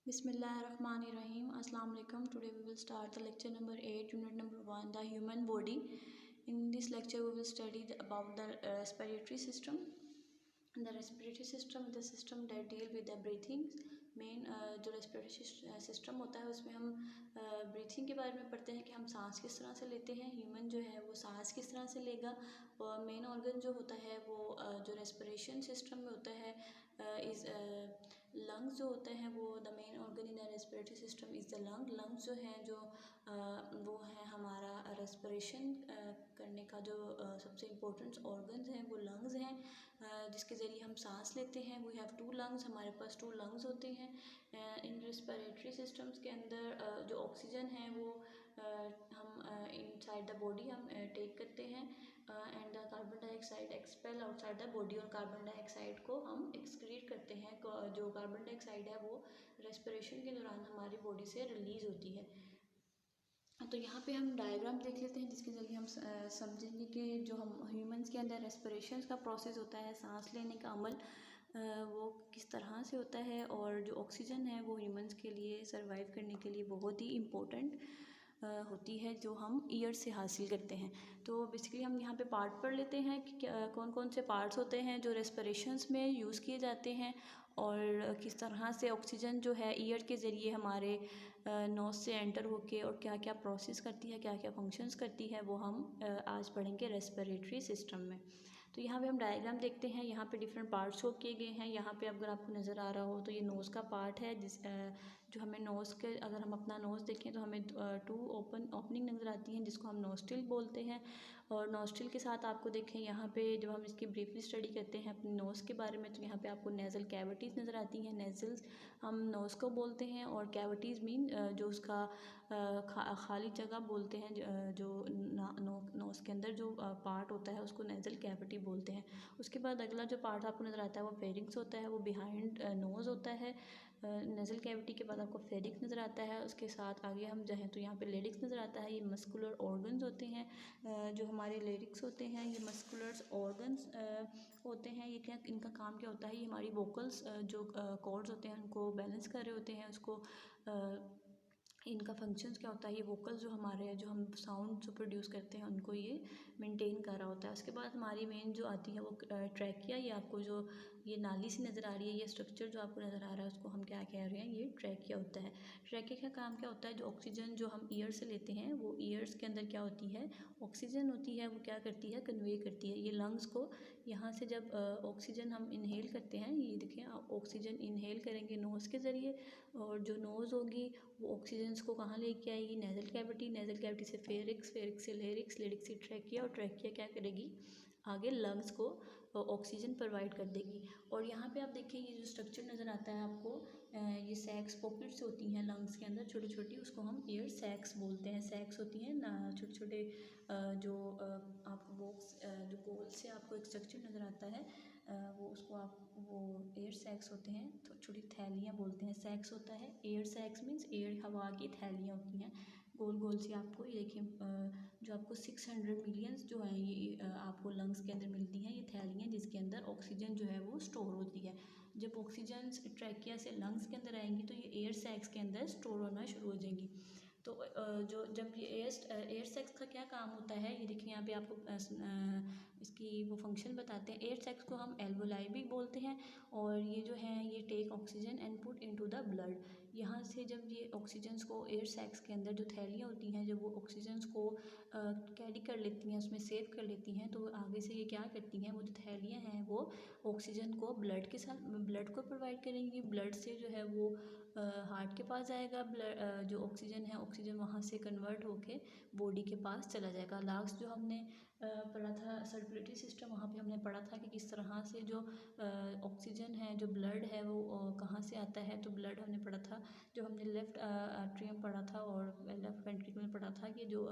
Bismillahirrahmanirrahim. Assalamu alaikum. Today we will start the lecture number 8, unit number 1, the human body. In this lecture we will study about the respiratory system. The respiratory system is the system that deal with the breathing. Main जो respiratory system होता है उसमें हम breathing के बारे में पढ़ते हैं कि हम सांस किस तरह से लेते हैं. ह्यूमन जो है वो सांस किस तरह से लेगा. और मेन ऑर्गन जो होता है वो जो रेस्पिरेशन सिस्टम में होता है इज़ लंग्स जो होते हैं वो the main organ in the respiratory system is the lungs जो हैं जो वो है हमारा रेस्पिरेशन करने का जो सबसे इम्पोर्टेंट ऑर्गन्स हैं वो लंग्स हैं जिसके ज़रिए हम सांस लेते हैं. We have 2 lungs. हमारे पास 2 लंग्स होते हैं. इन रेस्पिरेटरी सिस्टम्स के अंदर जो ऑक्सीजन है वो हम इनसाइड द बॉडी हम टेक करते हैं and the carbon dioxide expel outside the body. और कार्बन डाइऑक्साइड को हम एक्सक्रीट करते हैं. जो कार्बन डाइऑक्साइड है वो रेस्पिरेशन के दौरान हमारी बॉडी से रिलीज़ होती है. तो यहाँ पे हम डायग्राम देख लेते हैं जिसके ज़रिए हम समझेंगे कि जो हम ह्यूमंस के अंदर रेस्पिरेशन का प्रोसेस होता है, सांस लेने का अमल वो किस तरह से होता है. और जो ऑक्सीजन है वो ह्यूमंस के लिए सर्वाइव करने के लिए बहुत ही इम्पोर्टेंट होती है जो हम ईयर से हासिल करते हैं. तो बेसिकली हम यहाँ पे पार्ट पढ़ लेते हैं कि कौन कौन से पार्ट्स होते हैं जो रेस्पिरेशंस में यूज़ किए जाते हैं और किस तरह से ऑक्सीजन जो है ईयर के ज़रिए हमारे नोज़ से एंटर होके और क्या क्या प्रोसेस करती है, क्या क्या फंक्शंस करती है, वो हम आज पढ़ेंगे रेस्पिरेटरी सिस्टम में. तो यहाँ पे हम डायग्राम देखते हैं. यहाँ पे डिफरेंट पार्ट्स शो किए गए हैं. यहाँ पे अगर आपको नज़र आ रहा हो तो ये नोज़ का पार्ट है जो हमें नोज़ के अगर हम अपना नोज़ देखें तो हमें 2 ओपनिंग नज़र आती हैं जिसको हम नोस्ट्रिल बोलते हैं. और नोस्ट्रिल के साथ आपको देखें यहाँ पे जब हम इसकी ब्रीफली स्टडी करते हैं अपने नोज़ के बारे में तो यहाँ पे आपको नेज़ल कैविटीज़ नज़र आती हैं. नेज़ल्स हम नोज़ को बोलते हैं और कैविटीज़ मीन जो उसका खाली जगह बोलते हैं जो नोज़ के अंदर जो पार्ट होता है उसको नेज़ल कैविटी बोलते हैं. उसके बाद अगला जो पार्ट आपको नज़र आता है वो फेरिंग्स होता है. वो बिहाइंड नोज़ होता है. नेज़ल कैविटी के बाद आपको फेरिंग्स नज़र आता है. उसके साथ आगे हम जाएँ तो यहाँ पे लेरिक्स नज़र आता है. ये मस्कुलर ऑर्गन्स होते हैं. जो हमारे लेरिक्स होते हैं ये मस्कुलर ऑर्गन्स होते हैं. ये क्या इनका काम क्या होता है, ये हमारी वोकल्स जो कॉर्ड्स होते हैं उनको बैलेंस कर रहे होते हैं. उसको इनका फंक्शंस क्या होता है, ये वोकल्स जो हमारे हैं जो हम साउंड जो प्रोड्यूस करते हैं उनको ये मेंटेन कर रहा होता है. उसके बाद हमारी मेन जो आती है वो ट्रैकिया. ये आपको जो ये नाली सी नज़र आ रही है, ये स्ट्रक्चर जो आपको नज़र आ रहा है उसको हम क्या कह रहे हैं, ये ट्रैकिया होता है. ट्रैकिया का काम क्या होता है, जो ऑक्सीजन जो हम ईयर से लेते हैं वो ईयर्स के अंदर क्या होती है, ऑक्सीजन होती है. वो क्या करती है, कन्वे करती है ये लंग्स को. यहाँ से जब ऑक्सीजन हम इनहेल करते हैं, ये देखें ऑक्सीजन इनहेल करेंगे नोज़ के ज़रिए और जो नोज़ होगी वो ऑक्सीजन को कहाँ लेके आएगी, नेज़ल कैविटी. नेज़ल कैविटी से फेरिक्स, फेरिक्स से लेरिक्स, लेरिक्स से ट्रैकिया और ट्रैकिया क्या करेगी, आगे लंग्स को ऑक्सीजन प्रोवाइड कर देगी. और यहाँ पे आप देखिए ये जो स्ट्रक्चर नज़र आता है आपको, ये सैक्स पॉकेट्स होती हैं लंग्स के अंदर छोटी छोटी, उसको हम एयर सैक्स बोलते हैं. सैक्स होती हैं ना छोटे छोटे जो आपको बॉक्स जो गोल से आपको एक स्ट्रक्चर नज़र आता है वो उसको आप वो एयर सैक्स होते हैं. तो छोटी थैलियाँ बोलते हैं. सैक्स होता है एयर सैक्स मीन्स एयर हवा की थैलियाँ होती हैं गोल गोल सी. आपको ये देखिए जो आपको 600 मिलियंस जो है ये आपको लंग्स के अंदर मिलती हैं ये थैलियाँ जिसके अंदर ऑक्सीजन जो है वो स्टोर होती है. जब ऑक्सीजन ट्रैकिया से लंग्स के अंदर आएंगी तो ये एयर सैक्स के अंदर स्टोर होना शुरू हो जाएंगी. तो जो जब ये एयर सैक्स का क्या काम होता है, ये देखिए यहाँ पे आपको इसकी वो फंक्शन बताते हैं. एयर सैक्स को हम एल्वोलाई भी बोलते हैं और ये जो है ये take oxygen and put into the blood. यहाँ से जब ये ऑक्सीजन्स को एयर सैक्स के अंदर जो थैलियाँ होती हैं जब वो ऑक्सीजन्स को कैरी कर लेती हैं, उसमें सेव कर लेती हैं, तो आगे से ये क्या करती हैं, वो जो थैलियाँ हैं वो ऑक्सीजन को ब्लड के साथ ब्लड को प्रोवाइड करेंगी. ब्लड से जो है वो हार्ट के पास जाएगा. ब्लड जो ऑक्सीजन है ऑक्सीजन वहाँ से कन्वर्ट होके बॉडी के पास चला जाएगा. लास्ट जो हमने पढ़ा था सर्कुलेटरी सिस्टम, वहाँ पे हमने पढ़ा था कि किस तरह से जो ऑक्सीजन है जो ब्लड है वो कहाँ से आता है. तो ब्लड हमने पढ़ा था जो हमने लेफ़्ट एट्रियम पढ़ा था और लेफ़्ट वेंट्रिकल में पढ़ा था कि जो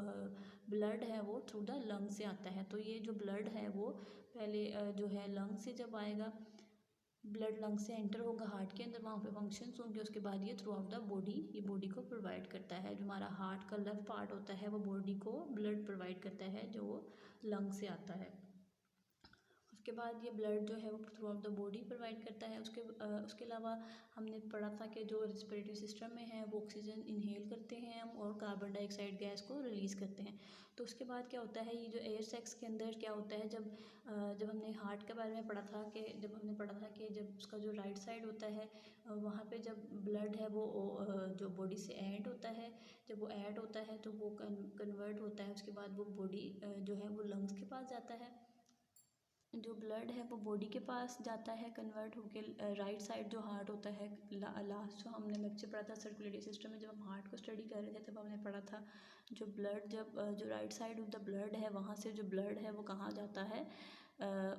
ब्लड है वो थ्रू द लंग से आता है. तो ये जो ब्लड है वो पहले जो है लंग से जब आएगा, ब्लड लंग से एंटर होगा हार्ट के अंदर, वहाँ पे फंक्शंस होंगे. उसके बाद ये थ्रू आउट द बॉडी ये बॉडी को प्रोवाइड करता है. जो हमारा हार्ट का लेफ्ट पार्ट होता है वो बॉडी को ब्लड प्रोवाइड करता है जो वो लंग से आता है. उसके बाद ये ब्लड जो है वो through out the body provide करता है। उसके अलावा हमने पढ़ा था कि जो रेस्पिरेटरी सिस्टम में है वो ऑक्सीजन इनहेल करते हैं हम और कार्बन डाइऑक्साइड गैस को रिलीज़ करते हैं। तो उसके बाद क्या होता है, ये जो एयर सैक्स के अंदर क्या होता है, जब हमने हार्ट के बारे में पढ़ा था कि जब उसका जो राइट साइड होता है वहाँ पे जब ब्लड है वो जो बॉडी से ऐड होता है, जब वो ऐड होता है तो वो कन्वर्ट होता है। उसके बाद वो बॉडी जो है वो लंग्स के पास जाता है। जो ब्लड है वो बॉडी के पास जाता है कन्वर्ट होके। राइट साइड जो हार्ट होता है, लास्ट जो हमने लेक्चर पढ़ा था सर्कुलेटरी सिस्टम में, जब हम हार्ट को स्टडी कर रहे थे तब हमने पढ़ा था जो right side of the blood है वहाँ से जो ब्लड है वो कहाँ जाता है,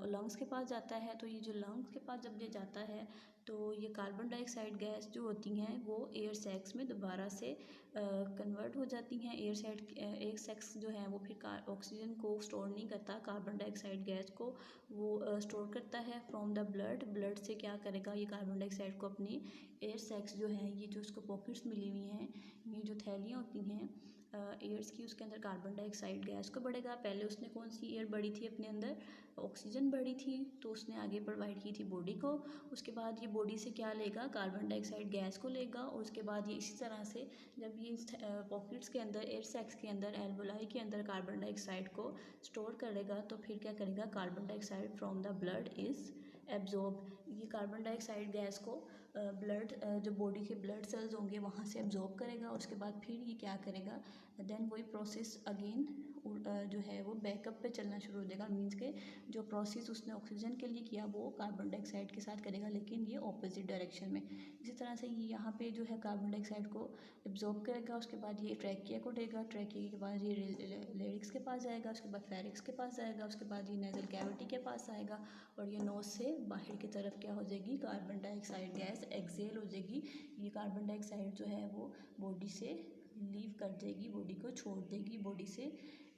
लंग्स के पास जाता है। तो ये जो लंग्स के पास जब ये जाता है तो ये कार्बन डाइऑक्साइड गैस जो होती हैं वो एयर सैक्स में दोबारा से कन्वर्ट हो जाती हैं। एयर सैक्स जो है वो फिर ऑक्सीजन को स्टोर नहीं करता, कार्बन डाइऑक्साइड गैस को वो स्टोर करता है फ्रॉम द ब्लड से क्या करेगा, ये कार्बन डाइऑक्साइड को अपनी एयर सैक्स जो है, ये जो उसको पॉकेट्स मिली हुई हैं, ये जो थैलियाँ होती हैं एयर्स की, उसके अंदर कार्बन डाइऑक्साइड गैस को बढ़ेगा। पहले उसने कौन सी एयर बढ़ी थी अपने अंदर, ऑक्सीजन बढ़ी थी, तो उसने आगे प्रोवाइड की थी बॉडी को। उसके बाद ये बॉडी से क्या लेगा, कार्बन डाइऑक्साइड गैस को लेगा और उसके बाद ये इसी तरह से जब ये पॉकेट्स के अंदर, एयर सैक्स के अंदर, एल्वोलाई के अंदर कार्बन डाइऑक्साइड को स्टोर करेगा, तो फिर क्या करेगा, carbon dioxide from the blood is absorb. ये कार्बन डाइऑक्साइड गैस को ब्लड जो बॉडी के ब्लड सेल्स होंगे वहाँ से एब्जॉर्ब करेगा। उसके बाद फिर ये क्या करेगा, देन वही प्रोसेस अगेन जो है वो बैकअप पे चलना शुरू हो जाएगा। मीन्स के जो प्रोसेस उसने ऑक्सीजन के लिए किया वो कार्बन डाइऑक्साइड के साथ करेगा, लेकिन ये ऑपोजिट डायरेक्शन में। इसी तरह से ये यहाँ पे जो है कार्बन डाइऑक्साइड को एब्जॉर्ब करेगा। उसके बाद ये ट्रैकिया को देगा, ट्रैकिया के बाद ये लेरिक्स के पास जाएगा, उसके बाद फेरिक्स के पास जाएगा, उसके बाद ये नेजल कैविटी के पास आएगा और ये नोज से बाहर की तरफ क्या हो जाएगी, कार्बन डाइऑक्साइड गैस एक्सेल हो जाएगी। ये कार्बन डाइऑक्साइड जो है वो बॉडी से लीव कर देगी, बॉडी को छोड़ देगी, बॉडी से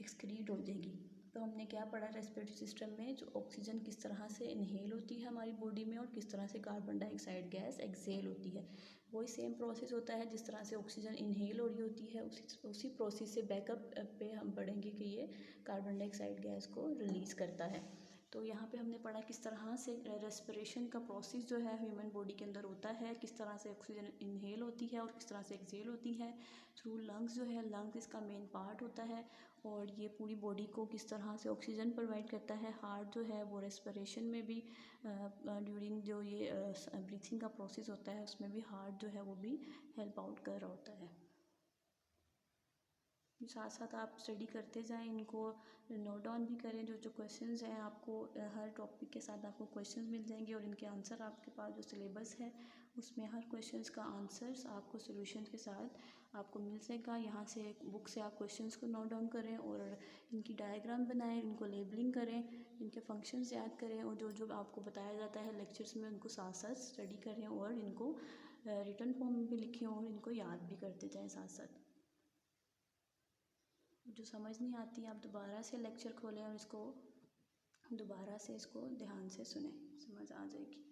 एक्सक्रीट हो जाएगी। तो हमने क्या पढ़ा रेस्पिरेटरी सिस्टम में, जो ऑक्सीजन किस तरह से इनहेल होती है हमारी बॉडी में और किस तरह से कार्बन डाइऑक्साइड गैस एक्सेल होती है। वही सेम प्रोसेस होता है जिस तरह से ऑक्सीजन इनहेल हो रही होती है, उसी प्रोसेस से बैकअप पे हम पढ़ेंगे कि ये कार्बन डाइऑक्साइड गैस को रिलीज़ करता है। तो यहाँ पे हमने पढ़ा किस तरह से रेस्पिरेशन का प्रोसेस जो है ह्यूमन बॉडी के अंदर होता है, किस तरह से ऑक्सीजन इनहेल होती है और किस तरह से एक्सेल होती है थ्रू लंग्स। जो है लंग्स इसका मेन पार्ट होता है और ये पूरी बॉडी को किस तरह से ऑक्सीजन प्रोवाइड करता है। हार्ट जो है वो रेस्पिरेशन में भी ड्यूरिंग जो ये ब्रीथिंग का प्रोसेस होता है उसमें भी हार्ट जो है वो भी हेल्प आउट कर रहा होता है। साथ साथ आप स्टडी करते जाएं, इनको नोट डाउन भी करें। जो क्वेश्चंस हैं आपको हर टॉपिक के साथ आपको क्वेश्चंस मिल जाएंगे और इनके आंसर आपके पास जो सिलेबस है उसमें हर क्वेश्चंस का आंसर्स आपको सॉल्यूशन के साथ आपको मिल जाएगा। यहाँ से बुक से आप क्वेश्चंस को नोट डाउन करें और इनकी डायग्राम बनाएं, इनको लेबलिंग करें, इनके फंक्शंस याद करें और जो जो आपको बताया जाता है लेक्चर्स में उनको साथ साथ स्टडी करें और इनको रिटन फॉर्म में भी लिखें और इनको याद भी करते जाएँ साथ साथ। जो समझ नहीं आती आप दोबारा से लेक्चर खोलें और इसको दोबारा से इसको ध्यान से सुनें, समझ आ जाएगी।